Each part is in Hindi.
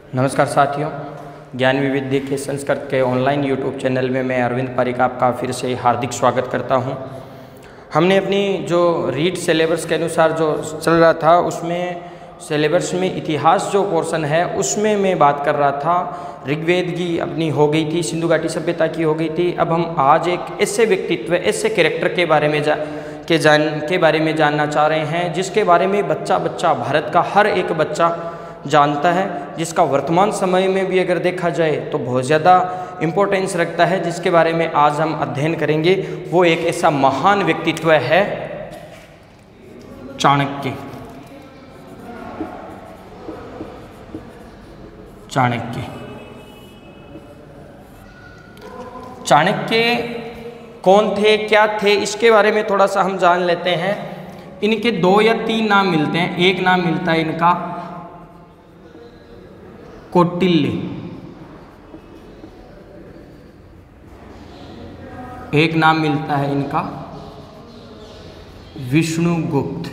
नमस्कार साथियों, ज्ञान विविधि के संस्कृत के ऑनलाइन यूट्यूब चैनल में मैं अरविंद पारिक आपका फिर से हार्दिक स्वागत करता हूं। हमने अपनी जो रीड सिलेबस के अनुसार जो चल रहा था उसमें सिलेबस में इतिहास जो पोर्शन है उसमें मैं बात कर रहा था। ऋग्वेद की अपनी हो गई थी, सिंधु घाटी सभ्यता की हो गई थी। अब हम आज एक ऐसे व्यक्तित्व, ऐसे कैरेक्टर के बारे में जानना चाह रहे हैं जिसके बारे में बच्चा भारत का हर एक बच्चा जानता है, जिसका वर्तमान समय में भी अगर देखा जाए तो बहुत ज़्यादा इम्पोर्टेंस रखता है, जिसके बारे में आज हम अध्ययन करेंगे। वो एक ऐसा महान व्यक्तित्व है चाणक्य। चाणक्य कौन थे, क्या थे, इसके बारे में थोड़ा सा हम जान लेते हैं। इनके 2 या 3 नाम मिलते हैं। एक नाम मिलता है इनका कौटिल्य, एक नाम मिलता है इनका विष्णुगुप्त।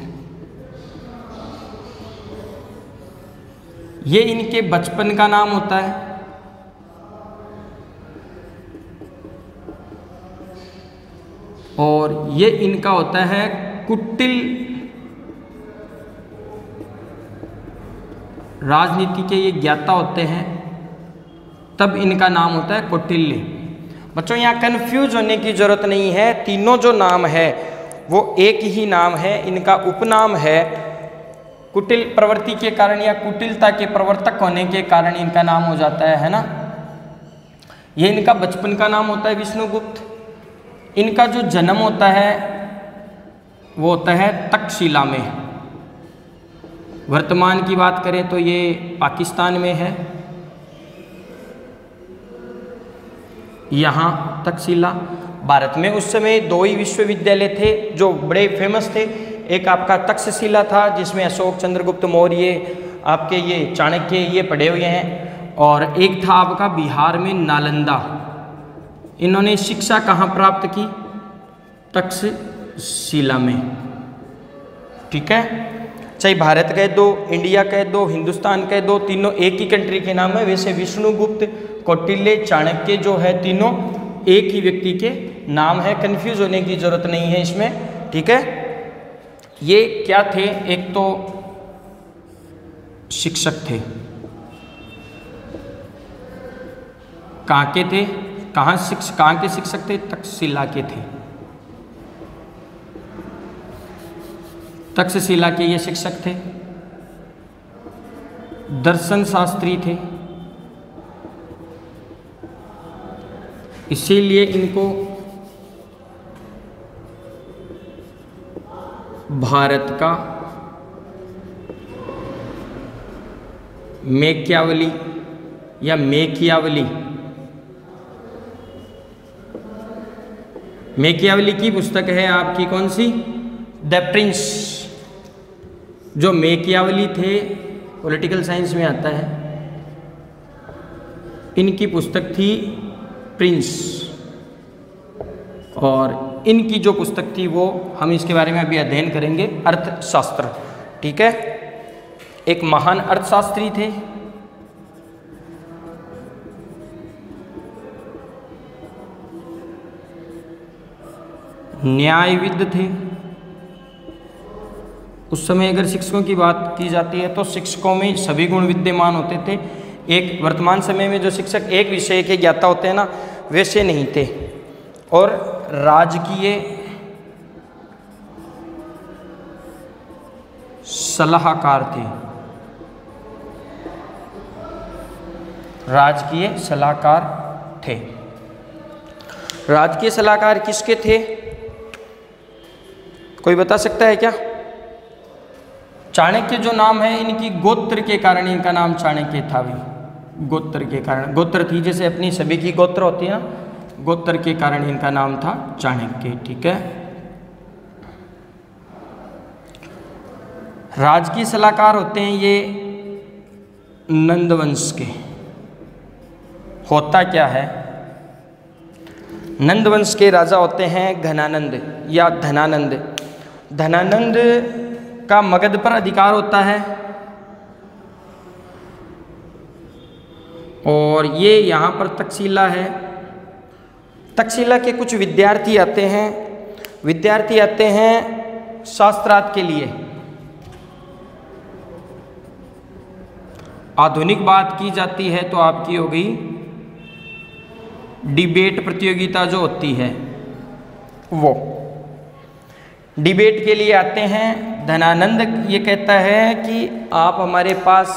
ये इनके बचपन का नाम होता है। और ये इनका होता है कुटिल। राजनीति के ये ज्ञाता होते हैं, तब इनका नाम होता है कौटिल्य। बच्चों यहाँ कंफ्यूज होने की जरूरत नहीं है, तीनों जो नाम है वो एक ही नाम है। इनका उपनाम है कुटिल प्रवृत्ति के कारण या कुटिलता के प्रवर्तक होने के कारण इनका नाम हो जाता है ना। ये इनका बचपन का नाम होता है विष्णुगुप्त। इनका जो जन्म होता है वो होता है तक्षशिला में। वर्तमान की बात करें तो ये पाकिस्तान में है। यहाँ तक्षशिला। भारत में उस समय 2 ही विश्वविद्यालय थे जो बड़े फेमस थे। एक आपका तक्षशिला था जिसमें अशोक चंद्रगुप्त मौर्य, आपके ये चाणक्य ये पढ़े हुए हैं। और एक था आपका बिहार में नालंदा। इन्होंने शिक्षा कहाँ प्राप्त की? तक्षशिला में। ठीक है, चाहे भारत कह दो, इंडिया कह दो, हिंदुस्तान कह दो, तीनों एक ही कंट्री के नाम है। वैसे विष्णुगुप्त, कौटिल्य, चाणक्य जो है तीनों एक ही व्यक्ति के नाम है। कंफ्यूज होने की जरूरत नहीं है इसमें। ठीक है, ये क्या थे? एक तो शिक्षक थे। कहाँ के थे? कहाँ के शिक्षक थे? तक्षशिला के थे। तक्षशिला के ये शिक्षक थे। दर्शन शास्त्री थे। इसीलिए इनको भारत का मैकियावली या मैकियावली की पुस्तक है आपकी कौन सी? The prince. जो मैकियावली थे पॉलिटिकल साइंस में आता है, इनकी पुस्तक थी प्रिंस। और इनकी जो पुस्तक थी वो हम इसके बारे में अभी अध्ययन करेंगे, अर्थशास्त्र। ठीक है, एक महान अर्थशास्त्री थे। न्यायविद थे। उस समय अगर शिक्षकों की बात की जाती है तो शिक्षकों में सभी गुण विद्यमान होते थे। एक वर्तमान समय में जो शिक्षक एक विषय के ज्ञाता होते हैं ना, वैसे नहीं थे। और राजकीय सलाहकार थे। राजकीय सलाहकार किसके थे? कोई बता सकता है क्या? चाणक्य जो नाम है, इनकी गोत्र के कारण इनका नाम चाणक्य था। भी गोत्र के कारण, गोत्र थी जैसे अपनी सभी की गोत्र होती है ना, गोत्र के कारण इनका नाम था चाणक्य। ठीक है, राजकीय सलाहकार होते हैं ये नंदवंश के। होता क्या है? नंदवंश के राजा होते हैं घनानंद या धनानंद। धनानंद का मगध पर अधिकार होता है। और ये यहाँ पर तक्षशिला है। तक्षशिला के कुछ विद्यार्थी आते हैं शास्त्रार्थ के लिए। आधुनिक बात की जाती है तो आपकी हो गई डिबेट प्रतियोगिता जो होती है, वो डिबेट के लिए आते हैं। धनानंद ये कहता है कि आप हमारे पास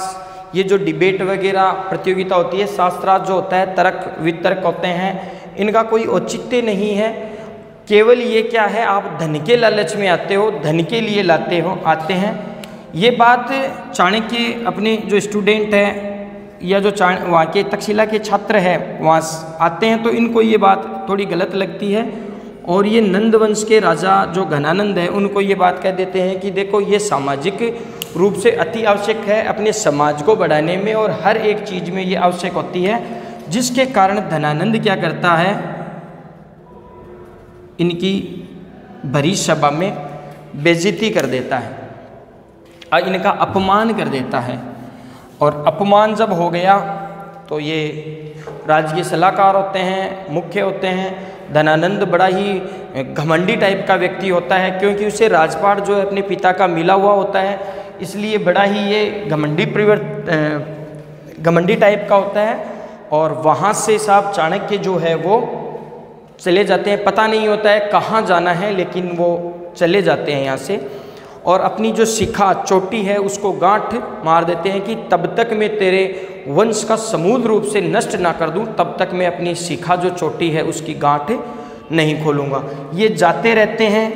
ये जो डिबेट वगैरह प्रतियोगिता होती है, शास्त्रार्थ जो होता है, तर्क वितर्क होते हैं, इनका कोई औचित्य नहीं है। केवल ये क्या है, आप धन के लालच में आते हो, धन के लिए आते हैं। ये बात चाणक्य अपने जो स्टूडेंट है या जो वहाँ के तक्षशिला के छात्र हैं वहाँ आते हैं तो इनको ये बात थोड़ी गलत लगती है। और ये नंद वंश के राजा जो घनानंद है उनको ये बात कह देते हैं कि देखो ये सामाजिक रूप से अति आवश्यक है अपने समाज को बढ़ाने में, और हर एक चीज़ में ये आवश्यक होती है। जिसके कारण धनानंद क्या करता है, इनकी भरी सभा में बेइज्जती कर देता है और इनका अपमान कर देता है। और अपमान जब हो गया तो ये राजकीय सलाहकार होते हैं, मुख्य होते हैं। धनानंद बड़ा ही घमंडी टाइप का व्यक्ति होता है, क्योंकि उसे राजपाट जो है अपने पिता का मिला हुआ होता है, इसलिए बड़ा ही ये घमंडी टाइप का होता है। और वहाँ से साहब चाणक्य जो है वो चले जाते हैं, पता नहीं होता है कहाँ जाना है, लेकिन वो चले जाते हैं यहाँ से। और अपनी जो शिखा चोटी है उसको गांठ मार देते हैं कि तब तक मैं तेरे वंश का समूल रूप से नष्ट ना कर दूं, तब तक मैं अपनी शिखा जो चोटी है उसकी गांठ नहीं खोलूँगा। ये जाते रहते हैं,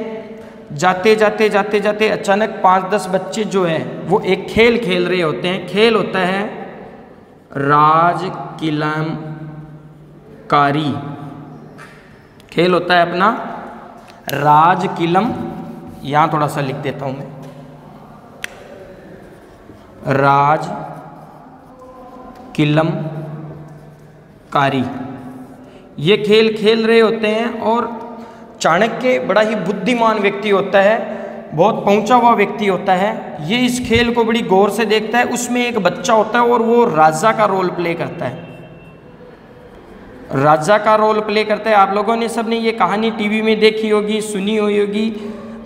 जाते जाते अचानक 5-10 बच्चे जो हैं वो एक खेल खेल रहे होते हैं। खेल होता है राजकिलमकारी, खेल होता है अपना राजकिलम। यहाँ थोड़ा सा लिख देता हूँ मैं, राजकिलमकारी। ये खेल खेल रहे होते हैं और चाणक्य बड़ा ही बुद्धिमान व्यक्ति होता है, बहुत पहुंचा हुआ व्यक्ति होता है। ये इस खेल को बड़ी गौर से देखता है। उसमें एक बच्चा होता है और वो राजा का रोल प्ले करता है, राजा का रोल प्ले करता है। आप लोगों ने सबने ये कहानी टीवी में देखी होगी, सुनी हुई होगी।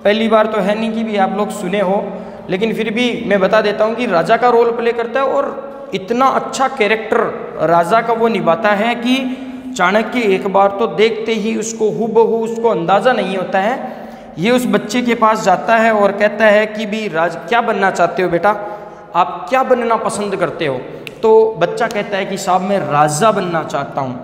पहली बार तो है नहीं कि भी आप लोग सुने हो, लेकिन फिर भी मैं बता देता हूँ कि राजा का रोल प्ले करता है और इतना अच्छा कैरेक्टर राजा का वो निभाता है कि चाणक्य एक बार तो देखते ही उसको हूबहू उसको अंदाज़ा नहीं होता है। ये उस बच्चे के पास जाता है और कहता है कि भी राज क्या बनना चाहते हो बेटा, आप क्या बनना पसंद करते हो? तो बच्चा कहता है कि साहब मैं राजा बनना चाहता हूँ।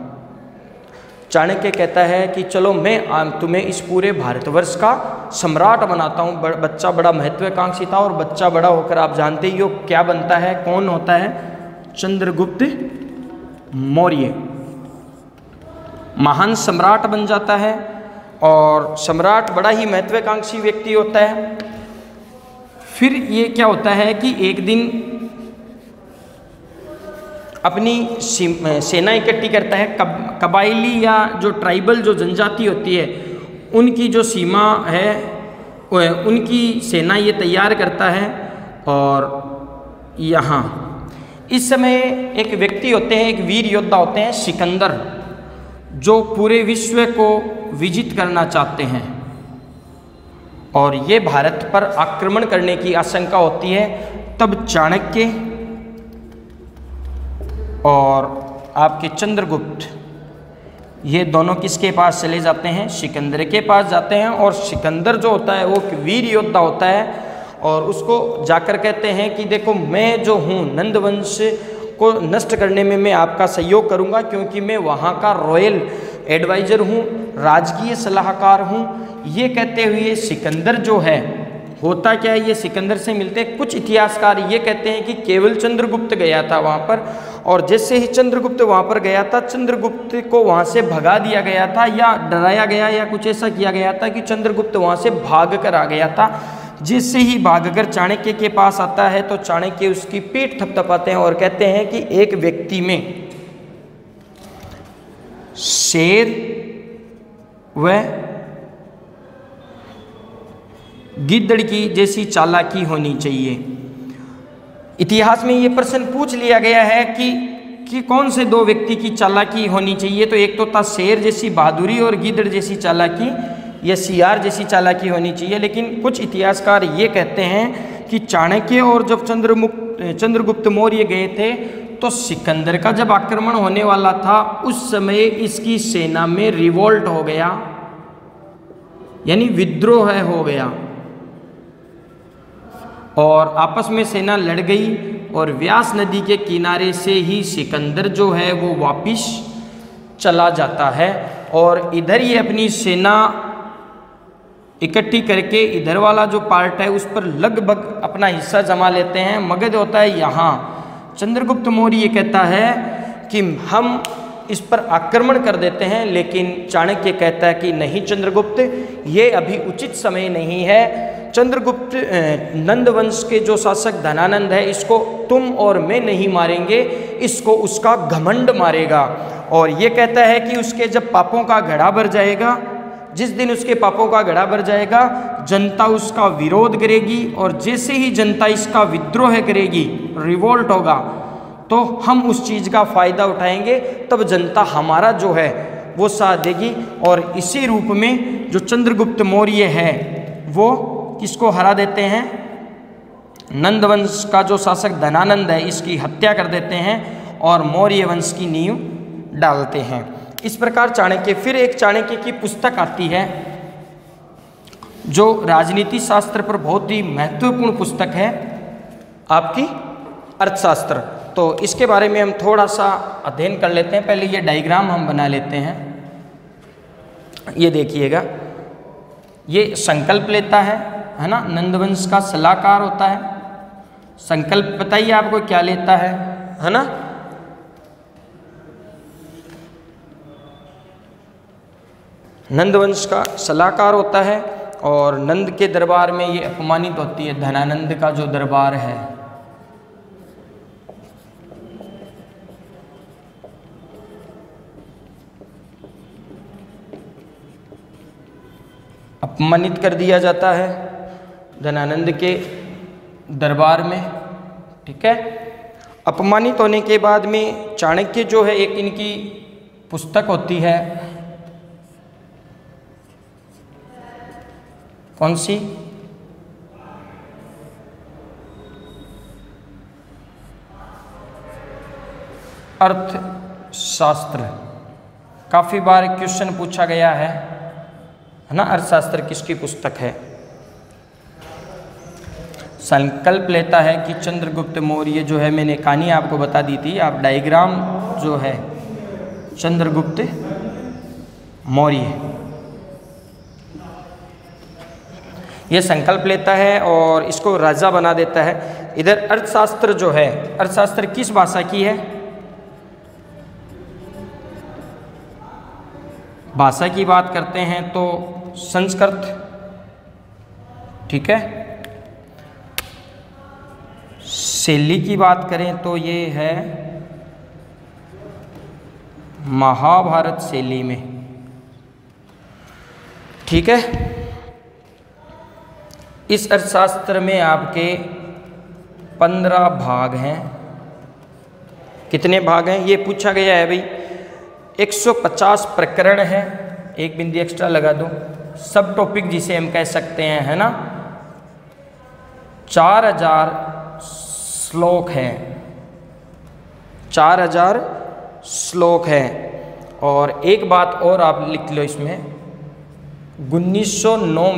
चाणक्य कहता है कि चलो मैं तुम्हें इस पूरे भारतवर्ष का सम्राट बनाता हूँ। बच्चा बड़ा महत्वाकांक्षी था और बच्चा बड़ा होकर आप जानते ही हो क्या बनता है, कौन होता है? चंद्रगुप्त मौर्य महान सम्राट बन जाता है। और सम्राट बड़ा ही महत्वाकांक्षी व्यक्ति होता है। फिर ये क्या होता है कि एक दिन अपनी सेना इकट्ठी करता है। कबाइली या जो ट्राइबल जो जनजाति होती है उनकी जो सीमा है उनकी सेना ये तैयार करता है। और यहाँ इस समय एक व्यक्ति होते हैं, एक वीर योद्धा होते हैं सिकंदर, जो पूरे विश्व को विजित करना चाहते हैं और ये भारत पर आक्रमण करने की आशंका होती है। तब चाणक्य और आपके चंद्रगुप्त ये दोनों किसके पास चले जाते हैं? सिकंदर के पास जाते हैं। और सिकंदर जो होता है वो एक वीर योद्धा होता है और उसको जाकर कहते हैं कि देखो मैं जो हूँ नंद वंश को नष्ट करने में मैं आपका सहयोग करूँगा, क्योंकि मैं वहाँ का रॉयल एडवाइज़र हूँ, राजकीय सलाहकार हूँ। ये कहते हुए सिकंदर जो है, होता क्या है, ये सिकंदर से मिलते हैं। कुछ इतिहासकार ये कहते हैं कि केवल चंद्रगुप्त गया था वहाँ पर, और जैसे ही चंद्रगुप्त वहाँ पर गया था चंद्रगुप्त को वहाँ से भगा दिया गया था या डराया गया या कुछ ऐसा किया गया था कि चंद्रगुप्त वहाँ से भाग कर आ गया था। जिससे ही भागकर चाणक्य के पास आता है तो चाणक्य उसकी पीठ थपथपाते हैं और कहते हैं कि एक व्यक्ति में शेर व गिद्दड़ की जैसी चालाकी होनी चाहिए। इतिहास में ये प्रश्न पूछ लिया गया है कि कि कौन से दो व्यक्ति की चालाकी होनी चाहिए, तो एक तो था शेर जैसी बहादुरी और गिद्ध जैसी चालाकी या सियार जैसी चालाकी होनी चाहिए। लेकिन कुछ इतिहासकार ये कहते हैं कि चाणक्य और जब चंद्रगुप्त मौर्य गए थे तो सिकंदर का जब आक्रमण होने वाला था उस समय इसकी सेना में रिवोल्ट हो गया, यानी विद्रोह हो गया और आपस में सेना लड़ गई और व्यास नदी के किनारे से ही सिकंदर जो है वो वापिस चला जाता है और इधर ये अपनी सेना इकट्ठी करके इधर वाला जो पार्ट है उस पर लगभग अपना हिस्सा जमा लेते हैं। मगध होता है यहाँ। चंद्रगुप्त मौर्य ये कहता है कि हम इस पर आक्रमण कर देते हैं, लेकिन चाणक्य कहता है कि नहीं चंद्रगुप्त, ये अभी उचित समय नहीं है। चंद्रगुप्त नंद वंश के जो शासक धनानंद है इसको तुम और मैं नहीं मारेंगे, इसको उसका घमंड मारेगा। और ये कहता है कि उसके जब पापों का घड़ा भर जाएगा, जिस दिन उसके पापों का घड़ा भर जाएगा, जनता उसका विरोध करेगी और जैसे ही जनता इसका विद्रोह करेगी, रिवोल्ट होगा, तो हम उस चीज़ का फ़ायदा उठाएंगे, तब जनता हमारा जो है वो साथ देगी। और इसी रूप में जो चंद्रगुप्त मौर्य है वो किसको हरा देते हैं, नंद वंश का जो शासक धनानंद है इसकी हत्या कर देते हैं और मौर्य वंश की नींव डालते हैं। इस प्रकार चाणक्य, फिर एक चाणक्य की पुस्तक आती है जो राजनीति शास्त्र पर बहुत ही महत्वपूर्ण पुस्तक है, आपकी अर्थशास्त्र। तो इसके बारे में हम थोड़ा सा अध्ययन कर लेते हैं। पहले ये डायग्राम हम बना लेते हैं। ये देखिएगा, ये संकल्प लेता है ना, नंदवंश का सलाहकार होता है। संकल्प बताइए आपको क्या लेता है ना। नंदवंश का सलाहकार होता है और नंद के दरबार में ये अपमानित होती है, धनानंद का जो दरबार है। अपमानित कर दिया जाता है धनानंद के दरबार में, ठीक है। अपमानित होने के बाद में चाणक्य जो है, एक इनकी पुस्तक होती है, कौन सी, अर्थशास्त्र। काफ़ी बार क्वेश्चन पूछा गया है ना, अर्थशास्त्र किसकी पुस्तक है। संकल्प लेता है कि चंद्रगुप्त मौर्य जो है, मैंने कहानी आपको बता दी थी, आप डायग्राम जो है चंद्रगुप्त मौर्य, ये संकल्प लेता है और इसको राजा बना देता है। इधर अर्थशास्त्र जो है, अर्थशास्त्र किस भाषा की है, भाषा की बात करते हैं तो संस्कृत, ठीक है। शैली की बात करें तो ये है महाभारत शैली में, ठीक है। इस अर्थशास्त्र में आपके 15 भाग हैं। कितने भाग हैं ये पूछा गया है भाई। 150 प्रकरण है, एक बिंदी एक्स्ट्रा लगा दो, सब टॉपिक जिसे हम कह सकते हैं, है ना। 4000 श्लोक हैं, 4000 श्लोक हैं। और एक बात और आप लिख लो इसमें, 1909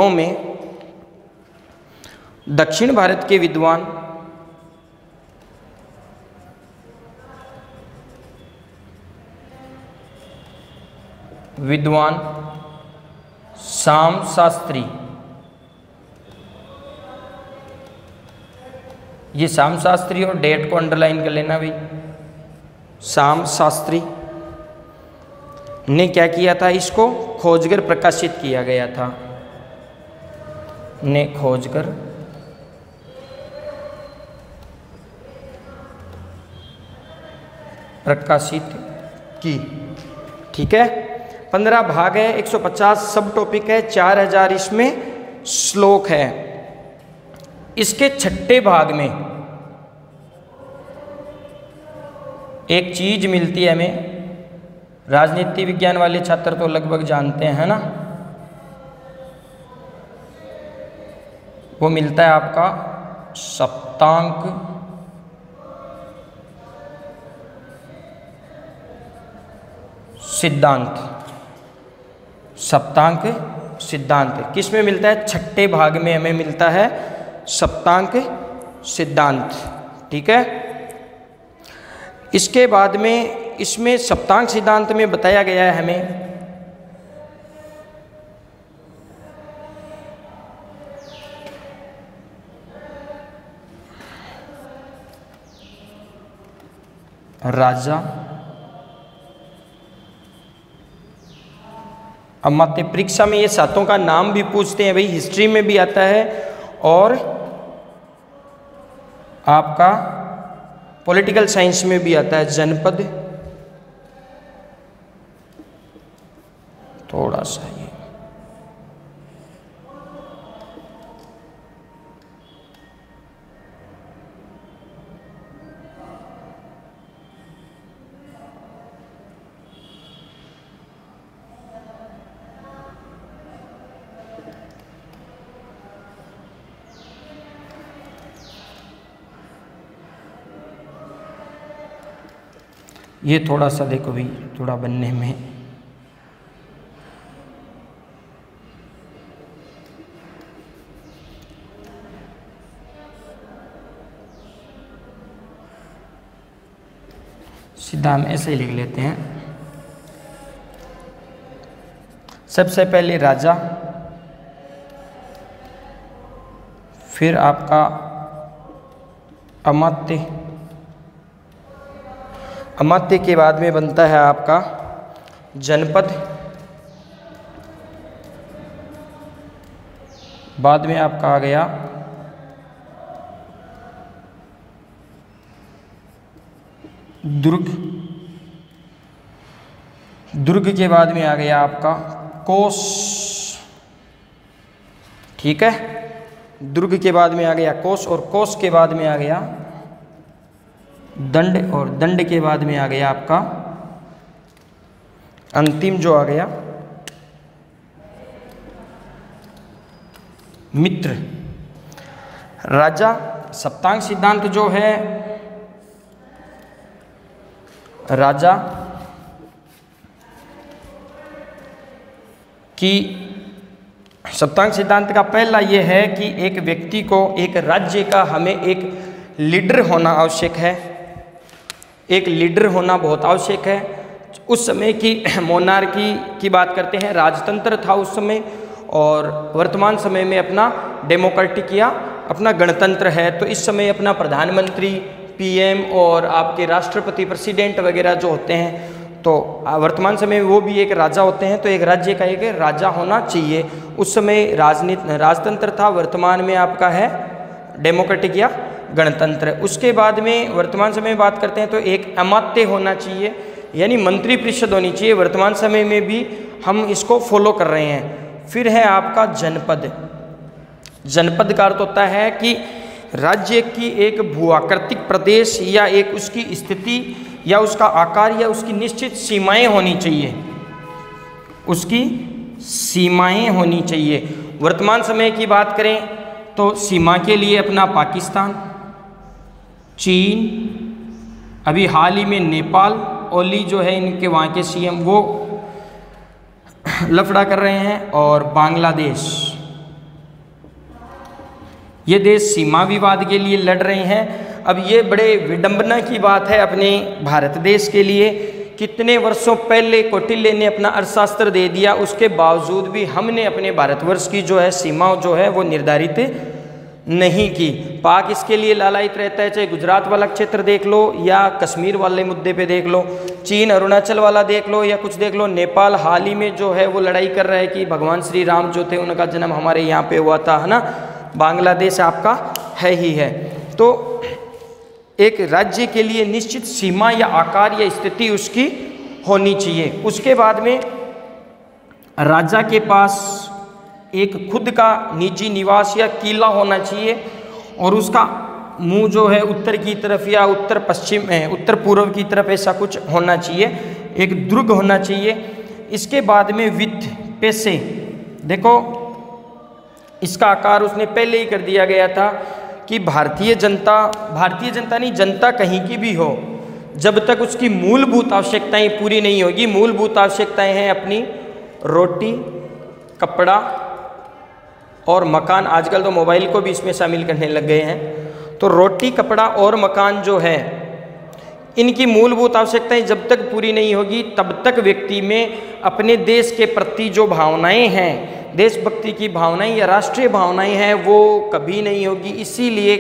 में दक्षिण भारत के विद्वान श्याम शास्त्री, ये श्याम शास्त्री और डेट को अंडरलाइन कर लेना भाई। श्याम शास्त्री ने क्या किया था, इसको खोजकर प्रकाशित किया गया था, ने खोजकर प्रकाशित की, ठीक है। 15 भाग है, 150 सब टॉपिक है, 4000 इसमें श्लोक है। इसके छठे भाग में एक चीज मिलती है हमें, राजनीति विज्ञान वाले छात्र तो लगभग जानते हैं, है ना। वो मिलता है आपका सप्तांक सिद्धांत। सप्तांक सिद्धांत किस में मिलता है? छठे भाग में हमें मिलता है सप्तांक सिद्धांत। ठीक है। इसके बाद में इसमें सप्तांक सिद्धांत में बताया गया है हमें राजा, अमात्य। परीक्षा में ये सातों का नाम भी पूछते हैं भाई, हिस्ट्री में भी आता है और आपका पॉलिटिकल साइंस में भी आता है। जनपद, थोड़ा सा ये थोड़ा सा देखो भाई, थोड़ा बनने में सीधा हम ऐसे ही लिख लेते हैं। सबसे पहले राजा, फिर आपका अमात्य, अमात्य के बाद में बनता है आपका जनपद, बाद में आपका आ गया दुर्ग, दुर्ग के बाद में आ गया आपका कोस। ठीक है। दुर्ग के बाद में आ गया कोस और कोस के बाद में आ गया दंड और दंड के बाद में आ गया आपका अंतिम जो आ गया मित्र। राजा सप्तांक सिद्धांत जो है, राजा की सप्तांक सिद्धांत का पहला ये है कि एक व्यक्ति को, एक राज्य का हमें एक लीडर होना आवश्यक है। एक लीडर होना बहुत आवश्यक है। उस समय की मोनार्की की बात करते हैं, राजतंत्र था उस समय, और वर्तमान समय में अपना डेमोक्रेटिक या अपना गणतंत्र है। तो इस समय अपना प्रधानमंत्री, पीएम और आपके राष्ट्रपति, प्रेसिडेंट वगैरह जो होते हैं, तो वर्तमान समय में वो भी एक राजा होते हैं। तो एक राज्य का एक राजा होना चाहिए। उस समय राजतंत्र था, वर्तमान में आपका है डेमोक्रेटिक या गणतंत्र। उसके बाद में वर्तमान समय में बात करते हैं तो एक अमात्य होना चाहिए, यानी मंत्री परिषद होनी चाहिए। वर्तमान समय में भी हम इसको फॉलो कर रहे हैं। फिर है आपका जनपद। जनपद का अर्थ होता है कि राज्य की एक भूआकृतिक प्रदेश या एक उसकी स्थिति या उसका आकार या उसकी निश्चित सीमाएं होनी चाहिए, उसकी सीमाएं होनी चाहिए। वर्तमान समय की बात करें तो सीमा के लिए अपना पाकिस्तान, चीन, अभी हाल ही में नेपाल, ओली जो है इनके वहाँ के सीएम वो लफड़ा कर रहे हैं, और बांग्लादेश, ये देश सीमा विवाद के लिए लड़ रहे हैं। अब ये बड़े विडंबना की बात है अपने भारत देश के लिए, कितने वर्षों पहले कौटिल्य ने अपना अर्थशास्त्र दे दिया, उसके बावजूद भी हमने अपने भारतवर्ष की जो है सीमा जो है वो निर्धारित नहीं की। पाक इसके लिए लालायित रहता है, चाहे गुजरात वाला क्षेत्र देख लो या कश्मीर वाले मुद्दे पे देख लो, चीन अरुणाचल वाला देख लो या कुछ देख लो। नेपाल हाल ही में जो है वो लड़ाई कर रहा है कि भगवान श्री राम जो थे उनका जन्म हमारे यहाँ पे हुआ था, है ना। बांग्लादेश आपका है ही है। तो एक राज्य के लिए निश्चित सीमा या आकार या स्थिति उसकी होनी चाहिए। उसके बाद में राजा के पास एक खुद का निजी निवास या किला होना चाहिए, और उसका मुंह जो है उत्तर की तरफ या उत्तर पश्चिम उत्तर पूर्व की तरफ ऐसा कुछ होना चाहिए, एक दुर्ग होना चाहिए। इसके बाद में वित्त, पैसे, देखो इसका आकार उसने पहले ही कर दिया गया था कि भारतीय जनता नहीं, जनता कहीं की भी हो, जब तक उसकी मूलभूत आवश्यकताएं पूरी नहीं होगी। मूलभूत आवश्यकताएं हैं अपनी रोटी, कपड़ा और मकान। आजकल तो मोबाइल को भी इसमें शामिल करने लग गए हैं। तो रोटी, कपड़ा और मकान जो है, इनकी मूलभूत आवश्यकताएं जब तक पूरी नहीं होगी तब तक व्यक्ति में अपने देश के प्रति जो भावनाएं हैं, देशभक्ति की भावनाएं या राष्ट्रीय भावनाएं हैं, वो कभी नहीं होगी। इसीलिए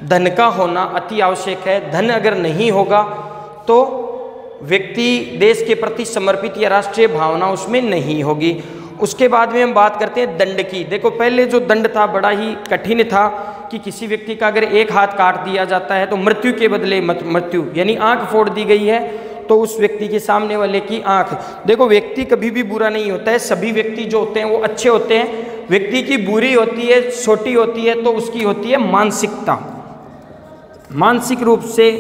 धन का होना अति आवश्यक है। धन अगर नहीं होगा तो व्यक्ति देश के प्रति समर्पित या राष्ट्रीय भावना उसमें नहीं होगी। उसके बाद में हम बात करते हैं दंड की। देखो पहले जो दंड था बड़ा ही कठिन था कि किसी व्यक्ति का अगर एक हाथ काट दिया जाता है तो मृत्यु के बदले मृत्यु यानी आंख फोड़ दी गई है तो उस व्यक्ति के सामने वाले की आंख। देखो व्यक्ति कभी भी बुरा नहीं होता है, सभी व्यक्ति जो होते हैं वो अच्छे होते हैं। व्यक्ति की बुरी होती है, छोटी होती है तो उसकी होती है मानसिकता, मानसिक रूप से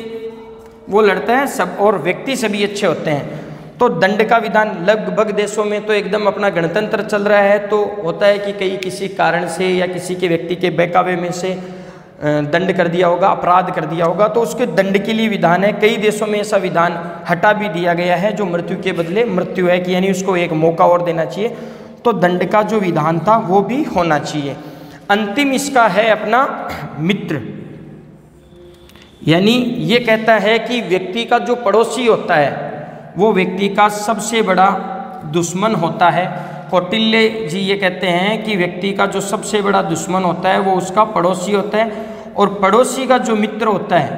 वो लड़ता है सब, और व्यक्ति सभी अच्छे होते हैं। तो दंड का विधान लगभग देशों में तो एकदम अपना गणतंत्र चल रहा है, तो होता है कि कहीं किसी कारण से या किसी के व्यक्ति के बहकावे में से दंड कर दिया होगा, अपराध कर दिया होगा, तो उसके दंड के लिए विधान है। कई देशों में ऐसा विधान हटा भी दिया गया है जो मृत्यु के बदले मृत्यु है कि यानी उसको एक मौका और देना चाहिए। तो दंड का जो विधान था वो भी होना चाहिए। अंतिम इसका है अपना मित्र, यानी ये कहता है कि व्यक्ति का जो पड़ोसी होता है वो व्यक्ति का सबसे बड़ा दुश्मन होता है। कौटिल्य जी ये कहते हैं कि व्यक्ति का जो सबसे बड़ा दुश्मन होता है वो उसका पड़ोसी होता है, और पड़ोसी का जो मित्र होता है,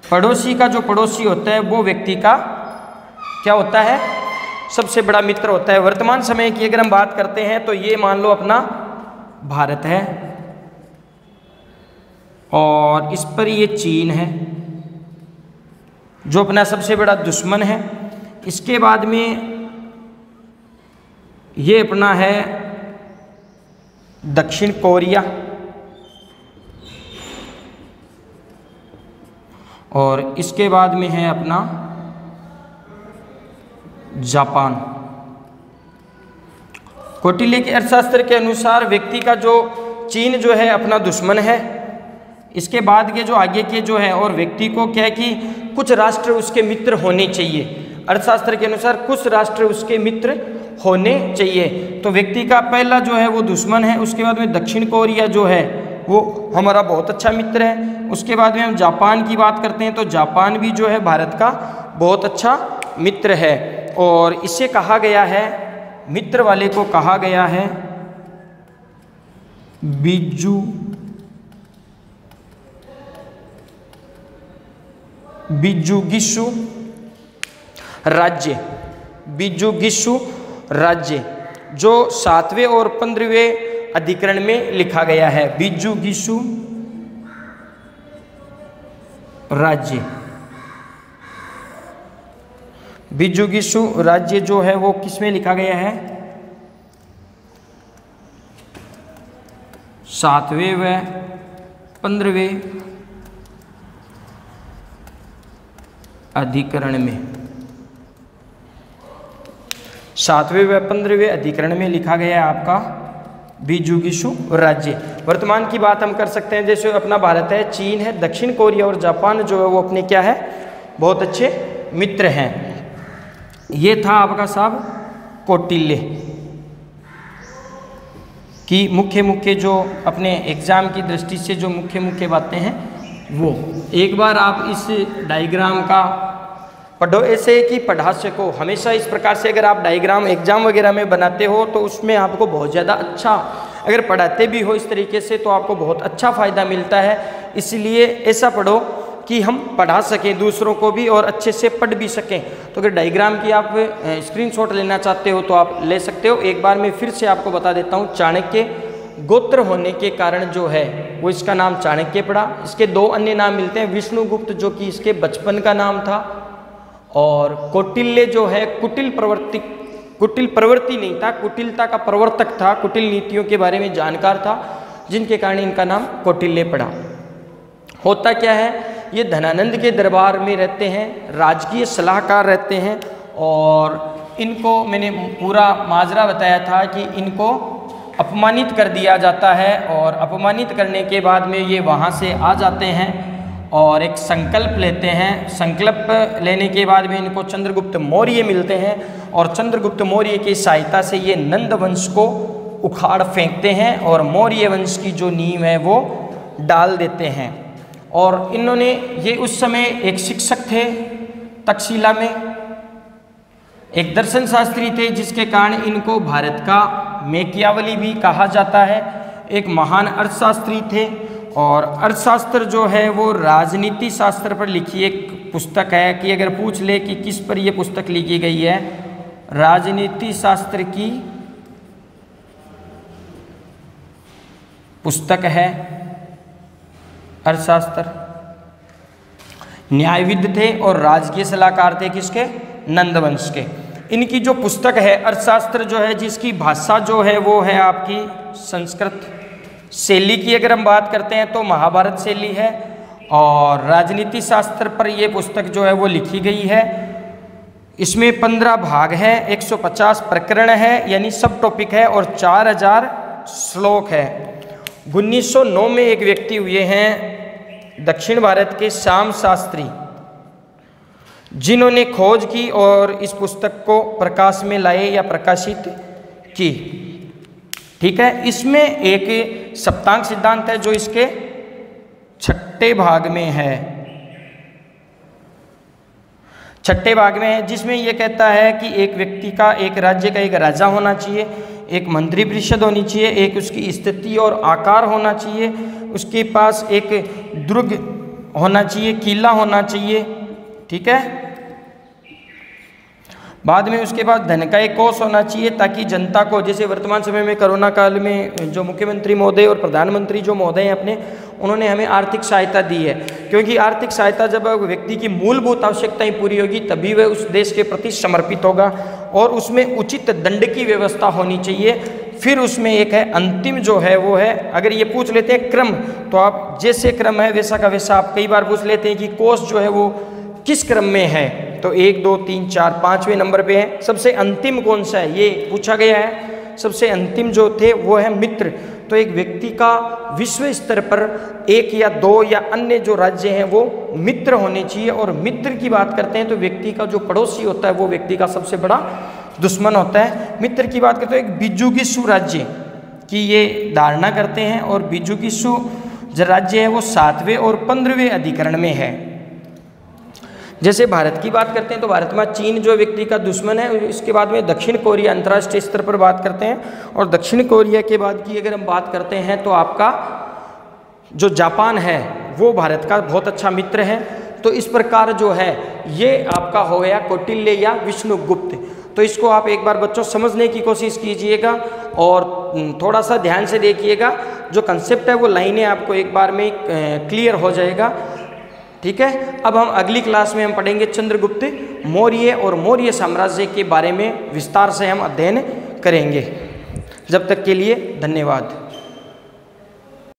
पड़ोसी का जो पड़ोसी होता है वो व्यक्ति का क्या होता है, सबसे बड़ा मित्र होता है। वर्तमान समय की अगर हम बात करते हैं तो ये मान लो अपना भारत है और इस पर ये चीन है जो अपना सबसे बड़ा दुश्मन है। इसके बाद में ये अपना है दक्षिण कोरिया, और इसके बाद में है अपना जापान। कौटिल्य के अर्थशास्त्र के अनुसार व्यक्ति का जो चीन जो है अपना दुश्मन है। इसके बाद के जो आगे के जो है, और व्यक्ति को क्या है कि कुछ राष्ट्र उसके मित्र होने चाहिए। अर्थशास्त्र के अनुसार कुछ राष्ट्र उसके मित्र होने चाहिए। तो व्यक्ति का पहला जो है वो दुश्मन है। उसके बाद में दक्षिण कोरिया जो है वो हमारा बहुत अच्छा मित्र है। उसके बाद में हम जापान की बात करते हैं तो जापान भी जो है भारत का बहुत अच्छा मित्र है, और इसे कहा गया है, मित्र वाले को कहा गया है बिजुगिसु राज्य, बिजुगिसु राज्य जो 7वें और 15वें अधिकरण में लिखा गया है। बिजुगिसु राज्य, बिजुगिसु राज्य जो है वो किसमें लिखा गया है, 7वें व 15वें अधिकरण में, 7वें व 15वें अधिकरण में लिखा गया है आपका बिजुगिसु राज्य। वर्तमान की बात हम कर सकते हैं, जैसे अपना भारत है, चीन है, दक्षिण कोरिया और जापान जो है वो अपने क्या है, बहुत अच्छे मित्र हैं। ये था आपका साहब कौटिल्य की मुख्य जो अपने एग्जाम की दृष्टि से जो मुख्य बातें हैं वो। एक बार आप इस डायग्राम का पढ़ो, ऐसे कि पढ़ा सको। हमेशा इस प्रकार से अगर आप डायग्राम एग्जाम वगैरह में बनाते हो तो उसमें आपको बहुत ज़्यादा अच्छा, अगर पढ़ाते भी हो इस तरीके से तो आपको बहुत अच्छा फ़ायदा मिलता है। इसलिए ऐसा पढ़ो कि हम पढ़ा सकें दूसरों को भी और अच्छे से पढ़ भी सकें। तो अगर डायग्राम की आप स्क्रीनशॉट लेना चाहते हो तो आप ले सकते हो। एक बार मैं फिर से आपको बता देता हूँ, चाणक्य गोत्र होने के कारण जो है वो इसका नाम चाणक्य पड़ा। इसके दो अन्य नाम मिलते हैं, विष्णुगुप्त जो कि इसके बचपन का नाम था, और कौटिल्य जो है कुटिल प्रवृत्ति नहीं था, कुटिलता का प्रवर्तक था, कुटिल नीतियों के बारे में जानकार था। जिनके कारण इनका नाम कौटिल्य पड़ा। होता क्या है, ये धनानंद के दरबार में रहते हैं, राजकीय सलाहकार रहते हैं, और इनको मैंने पूरा माजरा बताया था कि इनको अपमानित कर दिया जाता है, और अपमानित करने के बाद में ये वहाँ से आ जाते हैं और एक संकल्प लेते हैं। संकल्प लेने के बाद में इनको चंद्रगुप्त मौर्य मिलते हैं, और चंद्रगुप्त मौर्य की सहायता से ये नंद वंश को उखाड़ फेंकते हैं और मौर्य वंश की जो नींव है वो डाल देते हैं। और इन्होंने, ये उस समय एक शिक्षक थे तक्षशिला में, एक दर्शन शास्त्री थे, जिसके कारण इनको भारत का मैकियावली भी कहा जाता है। एक महान अर्थशास्त्री थे, और अर्थशास्त्र जो है वो राजनीति शास्त्र पर लिखी एक पुस्तक है कि अगर पूछ ले कि किस पर ये पुस्तक लिखी गई है, राजनीति शास्त्र की पुस्तक है अर्थशास्त्र। न्यायविद थे और राजकीय सलाहकार थे किसके, नंदवंश के। इनकी जो पुस्तक है अर्थशास्त्र जो है, जिसकी भाषा जो है वो है आपकी संस्कृत। शैली की अगर हम बात करते हैं तो महाभारत शैली है, और राजनीति शास्त्र पर ये पुस्तक जो है वो लिखी गई है। इसमें 15 भाग है, 150 प्रकरण है, यानी सब टॉपिक है, और 4000 श्लोक है। 1909 में एक व्यक्ति हुए हैं दक्षिण भारत के श्याम शास्त्री, जिन्होंने खोज की और इस पुस्तक को प्रकाश में लाए या प्रकाशित की। ठीक है, इसमें एक सप्तांग सिद्धांत है जो इसके 6ठे भाग में है, 6ठे भाग में है, जिसमें यह कहता है कि एक व्यक्ति का, एक राज्य का एक राजा होना चाहिए, एक मंत्री परिषद होनी चाहिए, एक उसकी स्थिति और आकार होना चाहिए, उसके पास एक दुर्ग होना चाहिए, किला होना चाहिए। ठीक है, बाद में उसके बाद धन का एक कोष होना चाहिए, ताकि जनता को, जैसे वर्तमान समय में कोरोना काल में जो मुख्यमंत्री महोदय और प्रधानमंत्री जो महोदय हैं अपने, उन्होंने हमें आर्थिक सहायता दी है, क्योंकि आर्थिक सहायता जब व्यक्ति की मूलभूत आवश्यकताएं पूरी होगी तभी वह उस देश के प्रति समर्पित होगा, और उसमें उचित दंड की व्यवस्था होनी चाहिए। फिर उसमें एक है अंतिम जो है वो है, अगर ये पूछ लेते हैं क्रम, तो आप जैसे क्रम है वैसा का वैसा आप कई बार पूछ लेते हैं कि कोष जो है वो किस क्रम में है, तो 1 2 3 4 5वें नंबर पे है। सबसे अंतिम कौन सा है ये पूछा गया है। सबसे अंतिम जो थे वो है मित्र। तो एक व्यक्ति का विश्व स्तर पर 1 या 2 या अन्य जो राज्य हैं वो मित्र होने चाहिए, और मित्र की बात करते हैं तो व्यक्ति का जो पड़ोसी होता है वो व्यक्ति का सबसे बड़ा दुश्मन होता है। मित्र की बात करते हैं एक बिजुगिसु राज्य की ये धारणा करते हैं, और बिजुगिसु जो राज्य है वो 7वें और 15वें अधिकरण में है। जैसे भारत की बात करते हैं तो भारत में चीन जो व्यक्ति का दुश्मन है, इसके बाद में दक्षिण कोरिया अंतर्राष्ट्रीय स्तर पर बात करते हैं, और दक्षिण कोरिया के बाद की अगर हम बात करते हैं तो आपका जो जापान है वो भारत का बहुत अच्छा मित्र है। तो इस प्रकार जो है ये आपका हो गया कौटिल्य या विष्णुगुप्त। तो इसको आप एक बार बच्चों समझने की कोशिश कीजिएगा और थोड़ा सा ध्यान से देखिएगा, जो कंसेप्ट है वो लाइनें आपको एक बार में क्लियर हो जाएगा। ठीक है, अब हम अगली क्लास में हम पढ़ेंगे चंद्रगुप्त मौर्य और मौर्य साम्राज्य के बारे में विस्तार से हम अध्ययन करेंगे। जब तक के लिए धन्यवाद।